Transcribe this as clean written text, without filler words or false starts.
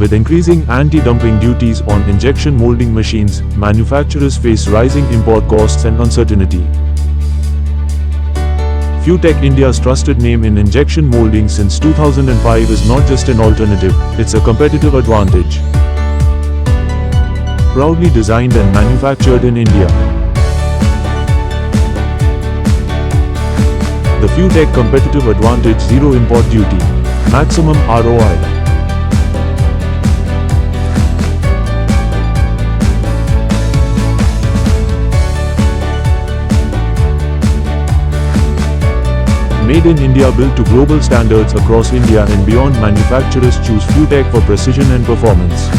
With increasing anti-dumping duties on injection molding machines, manufacturers face rising import costs and uncertainty. Futech, India's trusted name in injection molding since 2005, is not just an alternative, it's a competitive advantage. Proudly designed and manufactured in India. The Futech Competitive Advantage: Zero Import Duty. Maximum ROI. Made in India, built to global standards across India and beyond. Manufacturers choose Futech for precision and performance.